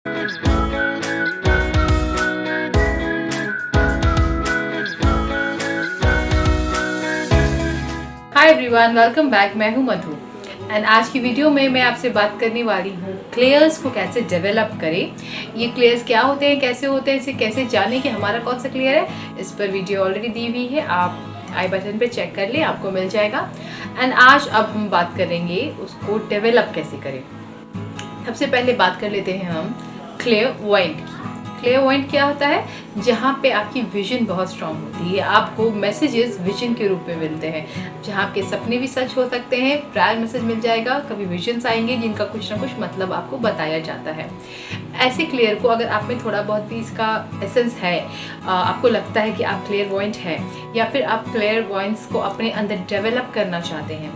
Hi everyone, welcome back. मैं हूं मधु and आज की वीडियो में मैं आपसे बात करने वाली हूं क्लेयर्स को कैसे डेवलप करें। ये क्लेयर्स क्या होते हैं, कैसे होते हैं, इसे कैसे जानें कि हमारा कौन सा क्लेयर है। इस पर वीडियो ऑलरेडी दी हुई है, आप आई बटन पे चेक कर लें, आपको मिल जाएगा। एंड आज अब हम बात करेंगे उसको डेवलप कैसे करें। सबसे पहले बात कर लेते हैं हम क्लेयरवॉयंट की। क्लेयरवॉयंट क्या होता है? जहाँ पे आपकी विजन बहुत स्ट्रांग होती है, आपको मैसेजेस विजन के रूप में मिलते हैं, जहाँ आपके सपने भी सच हो सकते हैं, प्रायर मैसेज मिल जाएगा, कभी विजन्स आएंगे जिनका कुछ ना कुछ मतलब आपको बताया जाता है। ऐसे क्लियर को अगर आप में थोड़ा बहुत भी इसका एसेंस है, आपको लगता है कि आप क्लेयरवॉयंट है या फिर आप क्लेयरवॉयंस को अपने अंदर डेवलप करना चाहते हैं,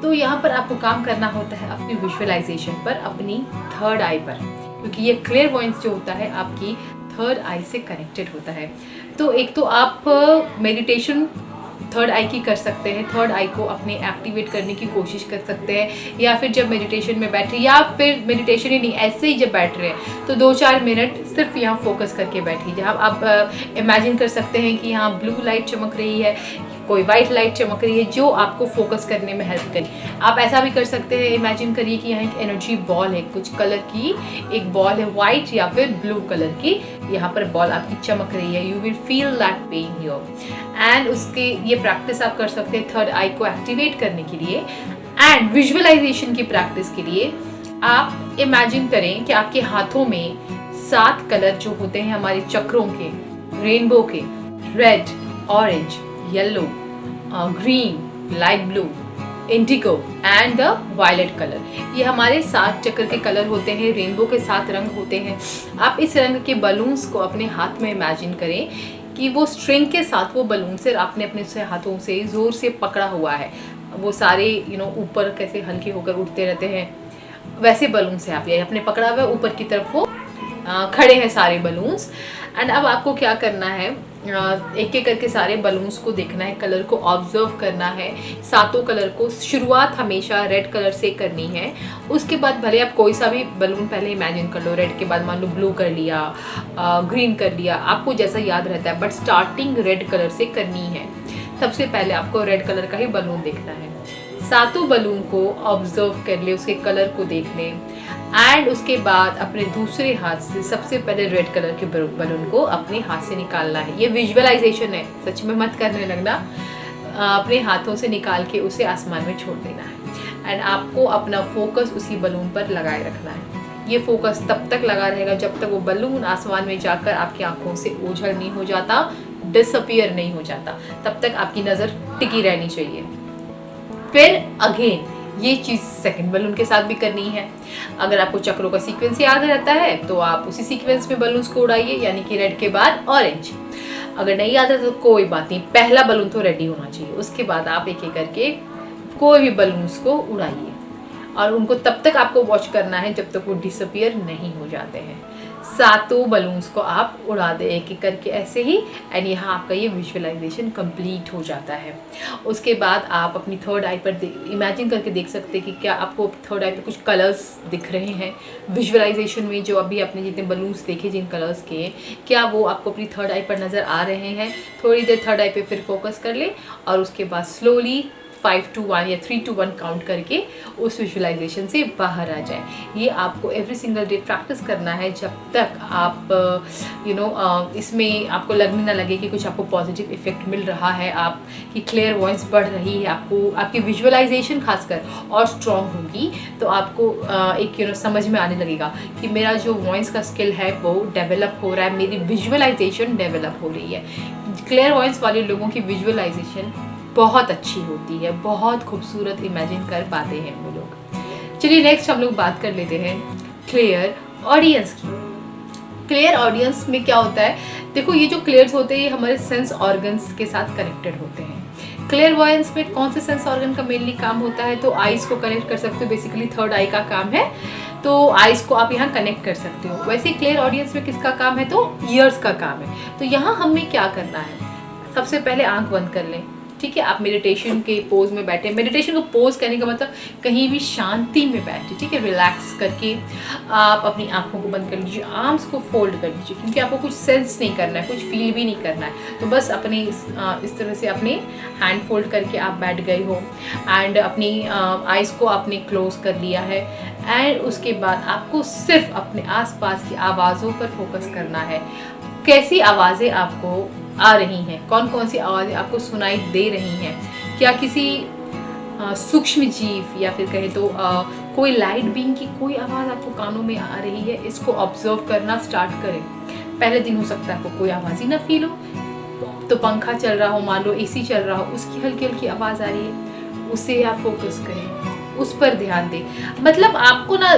तो यहाँ पर आपको काम करना होता है अपनी विजुअलाइजेशन पर, अपनी थर्ड आई पर, क्योंकि ये क्लेयरवॉयंस जो होता है आपकी थर्ड आई से कनेक्टेड होता है। तो एक तो आप मेडिटेशन थर्ड आई की कर सकते हैं, थर्ड आई को अपने एक्टिवेट करने की कोशिश कर सकते हैं, या फिर जब मेडिटेशन में बैठे, या फिर मेडिटेशन ही नहीं, ऐसे ही जब बैठ रहे हैं तो 2-4 मिनट सिर्फ यहाँ फोकस करके बैठिए, जहाँ आप इमेजिन कर सकते हैं कि यहाँ ब्लू लाइट चमक रही है, कोई वाइट लाइट चमक रही है, जो आपको फोकस करने में हेल्प करे। आप ऐसा भी कर सकते हैं, इमेजिन करिए कि यहाँ एक एनर्जी बॉल है, कुछ कलर की एक बॉल है, वाइट या फिर ब्लू कलर की, यहाँ पर बॉल आपकी चमक रही है। You will feel that pain here. And उसके ये प्रैक्टिस आप कर सकते हैं थर्ड आई को एक्टिवेट करने के लिए। एंड विजुअलाइजेशन की प्रैक्टिस के लिए आप इमेजिन करें कि आपके हाथों में 7 कलर जो होते हैं हमारे चक्रों के, रेनबो के, red, orange, yellow, green, light blue, indigo and the violet colour, ये हमारे 7 चक्र के कलर होते हैं। रेनबो के 7 रंग होते हैं। आप इस रंग के बलून्स को अपने हाथ में इमेजिन करें कि वो स्ट्रिंग के साथ वो बलून से आपने अपने से हाथों से ज़ोर से पकड़ा हुआ है। वो सारे ऊपर कैसे हल्के होकर उठते रहते हैं, वैसे बलून से आप ये अपने पकड़ा हुआ है, ऊपर की तरफ वो खड़े हैं सारे बलून्स। एंड अब आपको क्या करना है, एक एक करके सारे बलून्स को देखना है, कलर को ऑब्जर्व करना है। 7 कलर को शुरुआत हमेशा रेड कलर से करनी है। उसके बाद भले आप कोई सा भी बलून पहले इमेजिन कर लो, रेड के बाद मान लो ब्लू कर लिया, ग्रीन कर लिया, आपको जैसा याद रहता है, बट स्टार्टिंग रेड कलर से करनी है। सबसे पहले आपको रेड कलर का ही बलून देखना है। 7 बलून को ऑब्जर्व कर ले, उसके कलर को देख लें। एंड उसके बाद अपने दूसरे हाथ से सबसे पहले रेड कलर के बलून को अपने हाथ से निकालना है। ये विजुअलाइजेशन है, सच में मत करने लगना। अपने हाथों से निकाल के उसे आसमान में छोड़ देना है। एंड आपको अपना फोकस उसी बलून पर लगाए रखना है। ये फोकस तब तक लगा रहेगा जब तक वो बलून आसमान में जाकर आपकी आंखों से ओझल नहीं हो जाता, डिसअपियर नहीं हो जाता, तब तक आपकी नज़र टिकी रहनी चाहिए। फिर अगेन ये चीज़ सेकंड बलून के साथ भी करनी है। अगर आपको चक्रों का सीक्वेंस याद रहता है तो आप उसी सीक्वेंस में बलून्स को उड़ाइए, यानी कि रेड के बाद ऑरेंज। अगर नहीं याद है तो कोई बात नहीं, पहला बलून तो रेडी होना चाहिए। उसके बाद आप एक एक करके कोई भी बलून्स को उड़ाइए, और उनको तब तक आपको वॉच करना है जब तक वो डिसअपियर नहीं हो जाते हैं। 7 बलून्स को आप उड़ा दे एक एक करके ऐसे ही। एंड यहाँ आपका ये विजुअलाइजेशन कंप्लीट हो जाता है। उसके बाद आप अपनी थर्ड आई पर इमेजिन करके देख सकते हैं कि क्या आपको थर्ड आई पर कुछ कलर्स दिख रहे हैं विजुअलाइजेशन में, जो अभी आपने जितने बलून्स देखे जिन कलर्स के, क्या वो आपको अपनी थर्ड आई पर नज़र आ रहे हैं। थोड़ी देर थर्ड आई पे फिर फोकस कर ले, और उसके बाद स्लोली 5 to 1 या 3 to 1 काउंट करके उस विजुअलाइजेशन से बाहर आ जाए। ये आपको एवरी सिंगल डे प्रैक्टिस करना है, जब तक आप इसमें आपको लगने ना लगे कि कुछ आपको पॉजिटिव इफेक्ट मिल रहा है, आपकी क्लियर वॉइस बढ़ रही है, आपको आपकी विजुअलाइजेशन खासकर और स्ट्रॉन्ग होगी। तो आपको एक समझ में आने लगेगा कि मेरा जो वॉइस का स्किल है वो डेवलप हो रहा है, मेरी विजुअलाइजेशन डेवलप हो रही है। क्लियर वॉइस वाले लोगों की विजुअलाइजेशन बहुत अच्छी होती है, बहुत खूबसूरत इमेजिन कर पाते हैं वो लोग। चलिए नेक्स्ट हम लोग बात कर लेते हैं क्लियर ऑडियंस की। क्लियर ऑडियंस में क्या होता है, देखो ये जो क्लियर्स होते हैं ये हमारे सेंस ऑर्गन्स के साथ कनेक्टेड होते हैं। क्लियर वॉयंस में कौन से सेंस ऑर्गन का मेनली काम होता है, तो आइज़ को कनेक्ट कर सकते हो, बेसिकली थर्ड आई का काम है, तो आइज़ को आप यहाँ कनेक्ट कर सकते हो। वैसे क्लियर ऑडियंस में किसका काम है, तो ईयर्स का काम है। तो यहाँ हमें क्या करना है, सबसे पहले आंख बंद कर लें, ठीक है। आप मेडिटेशन के पोज में बैठे, मेडिटेशन को पोज करने का मतलब कहीं भी शांति में बैठे, ठीक है। रिलैक्स करके आप अपनी आंखों को बंद कर लीजिए, आर्म्स को फोल्ड कर लीजिए, क्योंकि आपको कुछ सेंस नहीं करना है, कुछ फील भी नहीं करना है। तो बस अपने इस तरह से अपने हैंड फोल्ड करके आप बैठ गए हो एंड अपनी आइज़ को आपने क्लोज कर लिया है। एंड उसके बाद आपको सिर्फ अपने आसपास की आवाज़ों पर फोकस करना है। कैसी आवाज़ें आपको आ रही हैं, कौन कौन सी आवाज़ें आपको सुनाई दे रही हैं, क्या किसी सूक्ष्म जीव या फिर कहे तो कोई लाइट बीइंग की कोई आवाज़ आपको कानों में आ रही है, इसको ऑब्जर्व करना स्टार्ट करें। पहले दिन हो सकता है आपको कोई आवाज़ ही ना फील हो, तो पंखा चल रहा हो, मान लो एसी चल रहा हो, उसकी हल्की हल्की आवाज़ आ रही है, उसे आप फोकस करें, उस पर ध्यान दें। मतलब आपको ना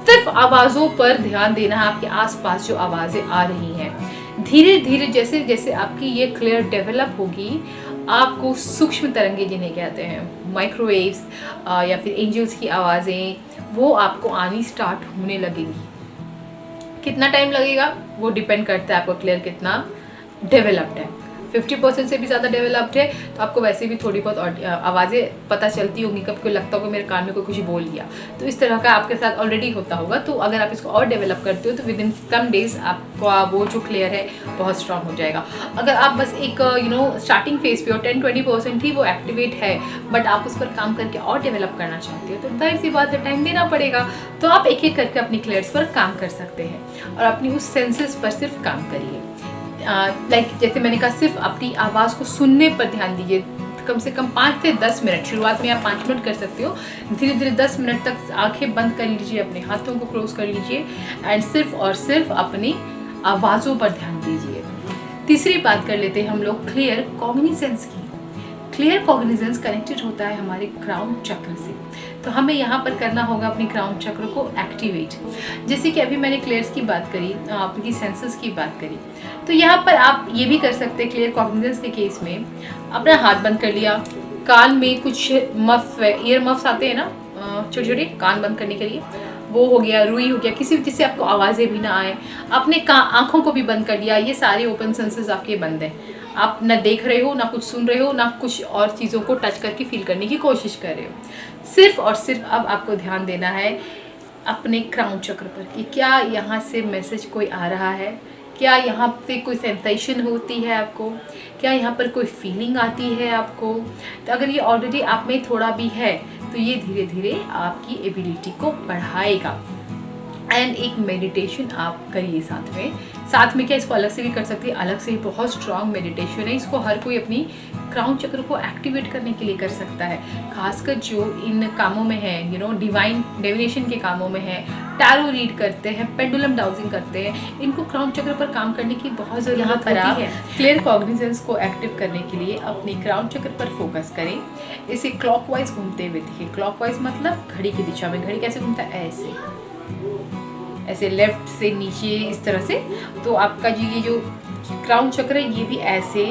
सिर्फ आवाज़ों पर ध्यान देना है, आपके आसपास जो आवाज़ें आ रही हैं। धीरे धीरे जैसे जैसे आपकी ये क्लियर डेवलप होगी, आपको सूक्ष्म तरंगे जिन्हें कहते हैं माइक्रोवेव्स या फिर एंजल्स की आवाज़ें, वो आपको आनी स्टार्ट होने लगेंगी। कितना टाइम लगेगा वो डिपेंड करता है आपको क्लियर कितना डेवलप्ड है। 50% से भी ज़्यादा डेवलप्ड है तो आपको वैसे भी थोड़ी बहुत आवाज़ें पता चलती होंगी, कब कोई लगता होगा मेरे कान में कोई कुछ बोल लिया, तो इस तरह का आपके साथ ऑलरेडी होता होगा। तो अगर आप इसको और डेवलप करते हो तो विद इन सम डेज आपका वो जो क्लियर है बहुत स्ट्रांग हो जाएगा। अगर आप बस एक स्टार्टिंग फेज पे और 10-20% ही वो एक्टिवेट है, बट आप उस पर काम करके और डेवलप करना चाहते हो, तो जाहिर सी बात है टाइम देना पड़ेगा। तो आप एक एक करके अपनी क्लियर्स पर काम कर सकते हैं और अपनी उस सेंसेस पर सिर्फ काम करिए। जैसे मैंने कहा, सिर्फ अपनी आवाज़ को सुनने पर ध्यान दीजिए। कम से कम 5 से 10 मिनट, शुरुआत में आप 5 मिनट कर सकते हो, धीरे धीरे 10 मिनट तक आंखें बंद कर लीजिए, अपने हाथों को क्लोज कर लीजिए एंड सिर्फ और सिर्फ अपनी आवाज़ों पर ध्यान दीजिए। तीसरी बात कर लेते हैं हम लोग क्लियर कॉग्निजेंस की। क्लियर कॉग्निजेंस कनेक्टेड होता है हमारे क्राउन चक्र से, तो हमें यहाँ पर करना होगा अपने क्राउन चक्र को एक्टिवेट। जैसे कि अभी मैंने क्लियर्स की बात करी, आपकी सेंसेस की बात करी, तो यहाँ पर आप ये भी कर सकते हैं क्लियर कॉग्निजेंस के केस में, अपना हाथ बंद कर लिया, कान में कुछ मफ ईयर मफ्स आते हैं ना छोटे छोटे कान बंद करने के लिए, वो हो गया, रुई हो गया, किसी भी जिससे आपको आवाज़ें भी ना आए, अपने आँखों को भी बंद कर लिया। ये सारे ओपन सेंसेस आपके बंद हैं, आप ना देख रहे हो, ना कुछ सुन रहे हो, ना कुछ और चीज़ों को टच करके फील करने की कोशिश कर रहे हो। सिर्फ और सिर्फ अब आपको ध्यान देना है अपने क्राउन चक्र पर कि क्या यहाँ से मैसेज कोई आ रहा है, क्या यहाँ पे कोई सेंसेशन होती है आपको, क्या यहाँ पर कोई फीलिंग आती है आपको। तो अगर ये ऑलरेडी आप में थोड़ा भी है तो ये धीरे धीरे आपकी एबिलिटी को बढ़ाएगा। एंड एक मेडिटेशन आप करिए साथ में क्या इसको अलग से भी कर सकते हैं, अलग से ही बहुत स्ट्रांग मेडिटेशन है, इसको हर कोई अपनी क्राउन चक्र को एक्टिवेट करने के लिए कर सकता है। खासकर जो इन कामों में है, डिवाइन डिविनेशन के कामों में है, टैरो रीड करते हैं, पेंडुलम डाउजिंग करते हैं, इनको क्राउन चक्र पर काम करने की बहुत ज़रूरत होती है। क्लियर कॉग्निजेंस को एक्टिव करने के लिए अपने क्राउन चक्र पर फोकस करें, इसे क्लॉकवाइज घूमते हुए देखिए। क्लॉकवाइज मतलब घड़ी की दिशा में। घड़ी कैसे घूमता है? ऐसे लेफ्ट से नीचे इस तरह से। तो आपका ये जो क्राउन चक्र है ये भी ऐसे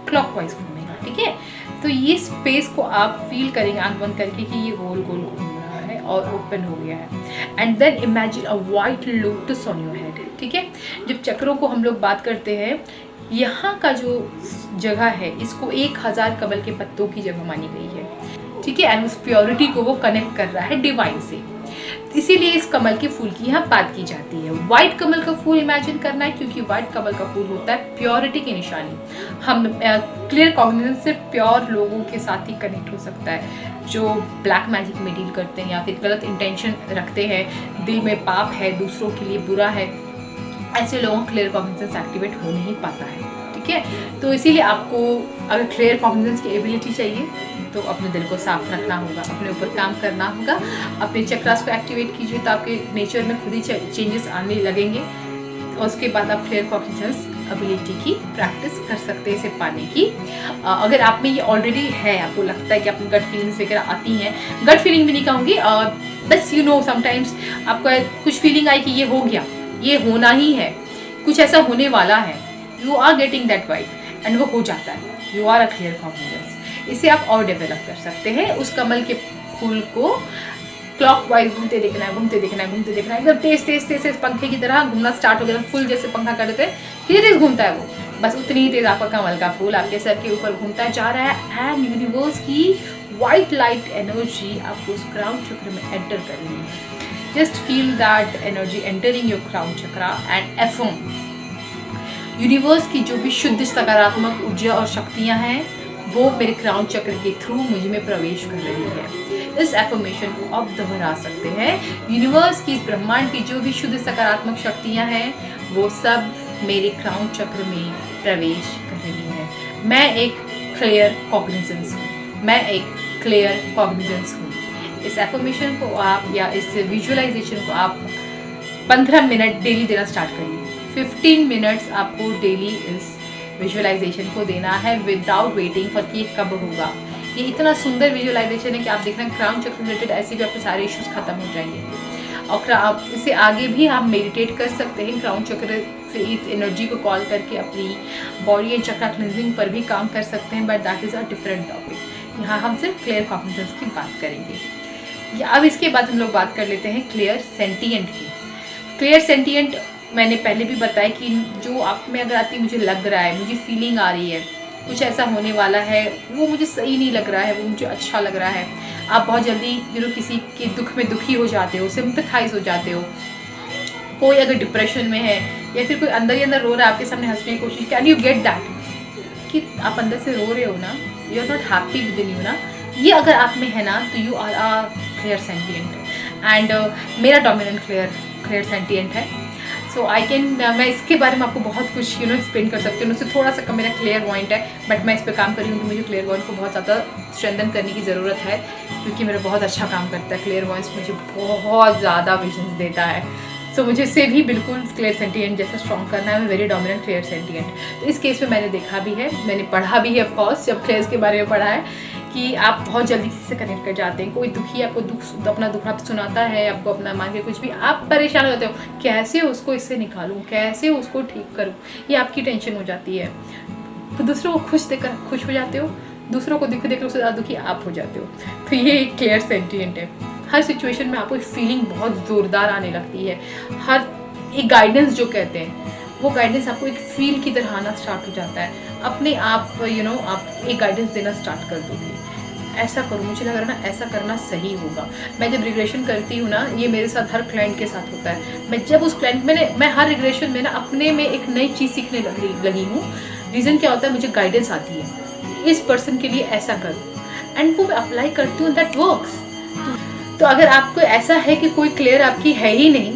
क्लॉकवाइज घूमेगा, ठीक है। तो ये स्पेस को आप फील करेंगे आंख बंद करके कि ये गोल गोल घूम रहा है और ओपन हो गया है। And then imagine a white lotus on your head, ठीक है। जब चक्रों को हम लोग बात करते हैं, यहाँ का जो जगह है इसको 1000 कमल के पत्तों की जगह मानी गई है, ठीक है। एंड उस प्योरिटी को वो कनेक्ट कर रहा है डिवाइन से, इसीलिए इस कमल के फूल की यहाँ बात की जाती है। व्हाइट कमल का फूल इमेजिन करना है, क्योंकि व्हाइट कमल का फूल होता है प्योरिटी की निशानी। हम क्लियर कॉग्निजेंस सिर्फ प्योर लोगों के साथ ही कनेक्ट हो सकता है, जो ब्लैक मैजिक में डील करते हैं या फिर गलत इंटेंशन रखते हैं, दिल में पाप है, दूसरों के लिए बुरा है, ऐसे लोगों को क्लियर कॉग्निजेंस एक्टिवेट हो नहीं पाता है, ठीक है। तो इसीलिए आपको अगर क्लियर कॉग्निजेंस की एबिलिटी चाहिए तो अपने दिल को साफ रखना होगा, अपने ऊपर काम करना होगा, अपने चक्रास को एक्टिवेट कीजिए तो आपके नेचर में खुद ही चेंजेस आने लगेंगे। और उसके बाद आप क्लियर कॉग्निजेंस एबिलिटी की प्रैक्टिस कर सकते हैं इसे पाने की। अगर आप में ये ऑलरेडी है, आपको लगता है कि आपको गट फीलिंग्स वगैरह आती हैं, गट फीलिंग भी नहीं कहूँगी, बस समटाइम्स आपको कुछ फीलिंग आई कि ये हो गया, ये होना ही है, कुछ ऐसा होने वाला है, you are getting that vibe and वो हो जाता है, you are a clear cognizance. इसे आप और डेवलप कर सकते हैं। उस कमल के फूल को क्लॉकवाइज घूमते देखना है, एकदम तेज पंखे की तरह घूमना स्टार्ट हो गया, फुल जैसे पंखा करते हैं, धीरे धीरे घूमता है वो, बस उतनी ही तेज आपका कमल का फूल आपके सर के ऊपर घूमता जा रहा है एंड यूनिवर्स की वाइट लाइट एनर्जी आपको उस क्राउन चक्र में एंटर कर रही है। Just feel that energy entering your crown chakra and affirm universe की जो भी शुद्ध सकारात्मक ऊर्जा और शक्तियाँ हैं वो मेरे क्राउन चक्र के थ्रू मुझ में प्रवेश कर रही है। इस एफर्मेशन को आप दोहरा सकते हैं। यूनिवर्स की, ब्रह्मांड की जो भी शुद्ध सकारात्मक शक्तियाँ हैं वो सब मेरे क्राउन चक्र में प्रवेश कर रही है। मैं एक क्लियर कॉग्निजेंस हूँ, मैं एक क्लियर कॉग्निजेंस हूँ। इस एफर्मेशन को आप या इस विजुअलाइजेशन को आप 15 मिनट डेली देना स्टार्ट करिए। 15 मिनट्स आपको डेली इस विजुअलाइजेशन को देना है विदाउट वेटिंग फॉर कि कब होगा। ये इतना सुंदर विजुअलाइजेशन है कि आप देखना क्राउन चक्र रिलेटेड ऐसे भी आपके सारे इश्यूज खत्म हो जाएंगे। और आप इससे आगे भी आप मेडिटेट कर सकते हैं। क्राउन चक्र से इस एनर्जी को कॉल करके अपनी बॉडी एंड चक्रा क्लिनजिंग पर भी काम कर सकते हैं, but that is a different topic. यहाँ हम सिर्फ क्लियर कॉग्निजेंस की बात करेंगे। अब इसके बाद हम लोग बात कर लेते हैं क्लियर सेंटिएंट की। क्लियर सेंटिएंट मैंने पहले भी बताया कि जो आप में अगर आती मुझे लग रहा है, मुझे फीलिंग आ रही है कुछ ऐसा होने वाला है, वो मुझे सही नहीं लग रहा है, वो मुझे अच्छा लग रहा है। आप बहुत जल्दी किसी के दुख में दुखी हो जाते हो, सिंपैथाइज हो जाते हो। कोई अगर डिप्रेशन में है या फिर कोई अंदर ही अंदर रो रहा है आपके सामने हंसने की कोशिश, कैन यू गेट दैट कि आप अंदर से रो रहे हो ना, you are not happy within you ना, ये अगर आप में है ना तो you are a clear sentient. And मेरा डोमिनेंट क्लियर सेंटिएंट है। सो आई कैन, मैं इसके बारे में आपको बहुत कुछ एक्सप्लेन कर सकती हूँ। उससे थोड़ा सा कम मेरा क्लियर पॉइंट है, बट मैं इस पर काम कर रही हूँ कि मुझे क्लियर पॉइंट को बहुत ज़्यादा स्ट्रेंथन करने की ज़रूरत है, क्योंकि मेरा बहुत अच्छा काम करता है। क्लियर पॉइंट्स मुझे बहुत ज़्यादा विजन्स देता है। सो मुझे से भी बिल्कुल क्लियर सेंटिएंट जैसा स्ट्रॉन्ग करना है। मैं वेरी डोमिनेंट क्लियर सेंटिएंट। तो इस केस में मैंने देखा भी है, मैंने पढ़ा भी है ऑफकोर्स, जब क्लियर्स के बारे में पढ़ा है कि आप बहुत जल्दी किसी से कनेक्ट कर जाते हैं। कोई दुखी आपको अपना दुख आप सुनाता है, आपको अपना मान के कुछ भी, आप परेशान हो जाते हो, कैसे उसको इससे निकालूं, कैसे उसको ठीक करूं, ये आपकी टेंशन हो जाती है। तो दूसरों को खुश देखकर खुश हो जाते हो, दूसरों को दुख देखकर उससे ज़्यादा दुखी आप हो जाते हो। तो ये एक क्लियर सेंटिएंट है। हर सिचुएशन में आपको एक फीलिंग बहुत ज़ोरदार आने लगती है। हर एक गाइडेंस जो कहते हैं वो गाइडेंस आपको एक फील की तरह आना स्टार्ट हो जाता है। अपने आप आप एक गाइडेंस देना स्टार्ट कर दोगे, ऐसा करो, मुझे लग रहा है ना ऐसा करना सही होगा। मैं जब रिग्रेशन करती हूँ ना, ये मेरे साथ हर क्लाइंट के साथ होता है। मैं जब उस क्लाइंट मैं हर रिग्रेशन में ना अपने में एक नई चीज़ सीखने लगी हूँ। रीज़न क्या होता है, मुझे गाइडेंस आती है इस पर्सन के लिए ऐसा करो, एंड वो मैं अप्लाई करती हूँ, दैट वर्क्स। तो अगर आपको ऐसा है कि कोई क्लियर आपकी है ही नहीं,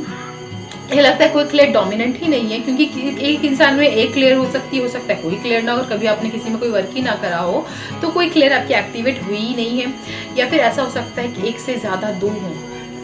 ये लगता है कोई क्लियर डोमिनेंट ही नहीं है, क्योंकि एक इंसान में एक क्लियर हो सकता है कोई क्लियर ना हो, कभी आपने किसी में कोई वर्क ही ना करा हो तो कोई क्लियर आपकी एक्टिवेट हुई ही नहीं है। या फिर ऐसा हो सकता है कि एक से ज़्यादा 2 हों,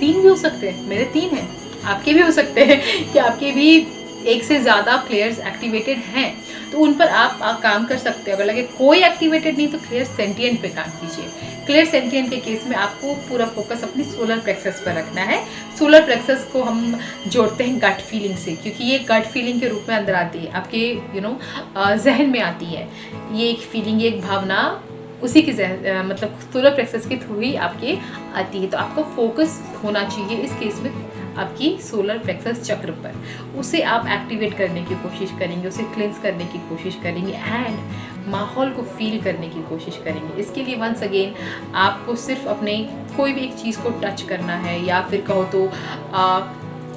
3 भी हो सकते हैं, मेरे 3 हैं, आपके भी हो सकते हैं कि आपके भी एक से ज़्यादा प्लेयर्स एक्टिवेटेड हैं, तो उन पर आप काम कर सकते हो। अगर लगे कोई एक्टिवेटेड नहीं तो क्लियर सेंटिएंट पे काम कीजिए। क्लियर सेंटिएंट के केस में आपको पूरा फोकस अपनी सोलर प्लेक्सस पर रखना है। सोलर प्लेक्सस को हम जोड़ते हैं गट फीलिंग से, क्योंकि ये गट फीलिंग के रूप में अंदर आती है, आपके जहन में आती है। ये एक फीलिंग, एक भावना उसी की मतलब सोलर प्लेक्सस के थ्रू ही आपके आती है। तो आपको फोकस होना चाहिए इस केस में आपकी सोलर प्लेक्सस चक्र पर। उसे आप एक्टिवेट करने की कोशिश करेंगे, उसे क्लेंस करने की कोशिश करेंगे एंड माहौल को फील करने की कोशिश करेंगे। इसके लिए वंस अगेन आपको सिर्फ अपने कोई भी एक चीज़ को टच करना है, या फिर कहो तो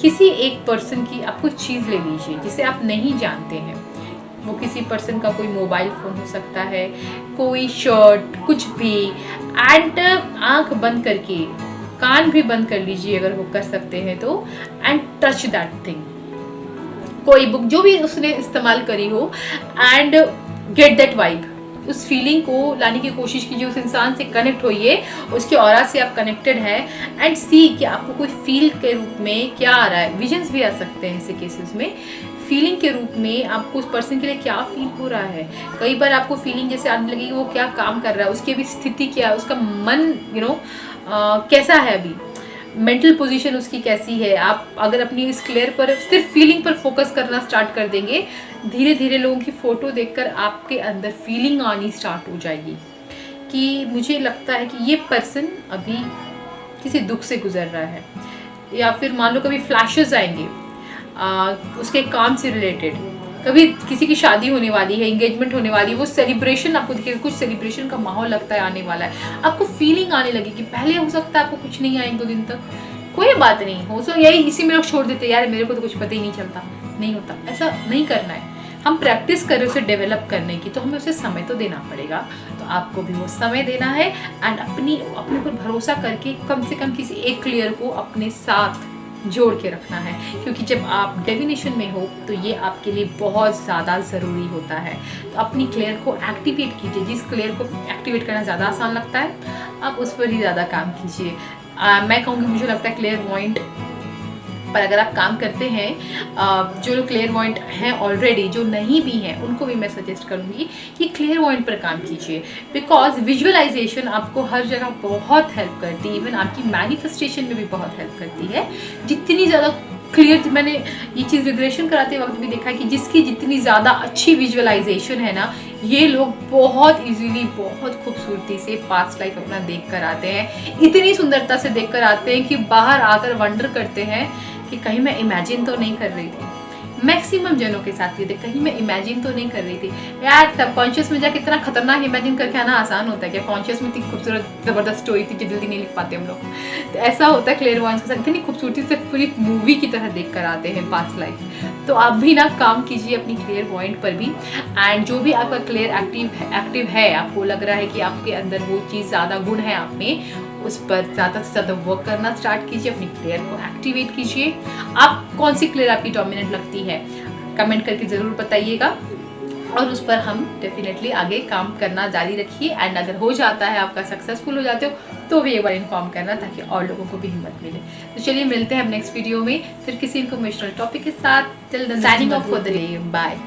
किसी एक पर्सन की आप कुछ चीज़ ले लीजिए जिसे आप नहीं जानते हैं। वो किसी पर्सन का कोई मोबाइल फ़ोन हो सकता है, कोई शर्ट, कुछ भी, एंड आंख बंद करके, कान भी बंद कर लीजिए अगर वो कर सकते हैं तो, एंड टच दैट थिंग। कोई बुक जो भी उसने इस्तेमाल करी हो, एंड गेट दैट वाइब, उस फीलिंग को लाने की कोशिश कीजिए। उस इंसान से कनेक्ट होइए, उसके ऑरा से आप कनेक्टेड हैं, एंड सी कि आपको कोई फील के रूप में क्या आ रहा है। विजन्स भी आ सकते हैं ऐसे केसेस में। फीलिंग के रूप में आपको उस पर्सन के लिए क्या फील हो रहा है। कई बार आपको फीलिंग जैसे आने लगेगी वो क्या काम कर रहा है, उसकी अभी स्थिति क्या है, उसका मन कैसा है, अभी मेंटल पोजीशन उसकी कैसी है। आप अगर अपनी इस क्लियर पर सिर्फ फीलिंग पर फोकस करना स्टार्ट कर देंगे, धीरे धीरे लोगों की फ़ोटो देखकर आपके अंदर फीलिंग आनी स्टार्ट हो जाएगी कि मुझे लगता है कि ये पर्सन अभी किसी दुख से गुजर रहा है। या फिर मान लो कभी फ्लैशेस आएंगे उसके काम से रिलेटेड, कभी किसी की शादी होने वाली है, एंगेजमेंट होने वाली है, वो सेलिब्रेशन आपको दिखेगा, कुछ सेलिब्रेशन का माहौल लगता है आने वाला है, आपको फीलिंग आने लगेगी। पहले हो सकता है आपको कुछ नहीं आए 1-2 दिन तक, कोई बात नहीं हो, सो यही इसी में लोग छोड़ देते यार मेरे को तो कुछ पता ही नहीं चलता। नहीं होता, ऐसा नहीं करना है। हम प्रैक्टिस करें उसे डेवलप करने की, तो हमें उसे समय तो देना पड़ेगा। तो आपको भी वो समय देना है एंड अपने ऊपर भरोसा करके कम से कम किसी एक क्लियर को अपने साथ जोड़ के रखना है, क्योंकि जब आप डेफिनेशन में हो तो ये आपके लिए बहुत ज़्यादा ज़रूरी होता है। तो अपनी क्लियर को एक्टिवेट कीजिए। जिस क्लियर को एक्टिवेट करना ज़्यादा आसान लगता है, आप उस पर ही ज़्यादा काम कीजिए। मैं कहूँगी मुझे लगता है क्लियर पॉइंट पर अगर आप काम करते हैं, जो लोग क्लियर पॉइंट हैं ऑलरेडी, जो नहीं भी हैं, उनको भी मैं सजेस्ट करूँगी कि क्लियर पॉइंट पर काम कीजिए। बिकॉज विजुअलाइजेशन आपको हर जगह बहुत हेल्प करती है, इवन आपकी मैनिफेस्टेशन में भी बहुत हेल्प करती है। जितनी ज़्यादा क्लियर, मैंने ये चीज़ रिग्रेशन कराते वक्त भी देखा है कि जिसकी जितनी ज़्यादा अच्छी विजुअलाइजेशन है ना, ये लोग बहुत इजीली, बहुत खूबसूरती से पास्ट लाइफ अपना देख कर आते हैं। इतनी सुंदरता से देख कर आते हैं कि बाहर आकर वंडर करते हैं कि कहीं मैं इमेजिन तो नहीं कर रही थी। मैक्सिमम जनों के साथ ये थे, कहीं मैं इमेजिन तो नहीं कर रही थी यार। सब कॉन्शियस में जाके इतना खतरनाक इमेजिन करके आना आसान होता है क्या? कॉन्शियस में इतनी खूबसूरत ज़बरदस्त स्टोरी थी कि जल्दी नहीं लिख पाते हम लोग। तो ऐसा होता है क्लेयरवॉयंस के साथ, इतनी खूबसूरती से पूरी मूवी की तरह देख कर आते हैं पास्ट लाइफ। तो आप भी ना काम कीजिए अपनी क्लेयरवॉयंट पर भी। एंड जो भी आपका क्लियर एक्टिव है, आपको लग रहा है कि आपके अंदर वो चीज़ ज़्यादा गुण है, आप में उस पर ज़्यादा से ज़्यादा वर्क करना स्टार्ट कीजिए, अपनी क्लियर को एक्टिवेट कीजिए। आप कौन सी क्लियर आपकी डोमिनेंट लगती है, कमेंट करके ज़रूर बताइएगा और उस पर हम डेफिनेटली आगे काम करना जारी रखिए। एंड अगर हो जाता है, आपका सक्सेसफुल हो जाते हो, तो भी एक बार इन्फॉर्म करना ताकि और लोगों को भी हिम्मत मिले। तो चलिए मिलते हैं अब नेक्स्ट वीडियो में फिर किसी इन्फॉर्मेशनल टॉपिक के साथ। Till then signing off for the day, bye.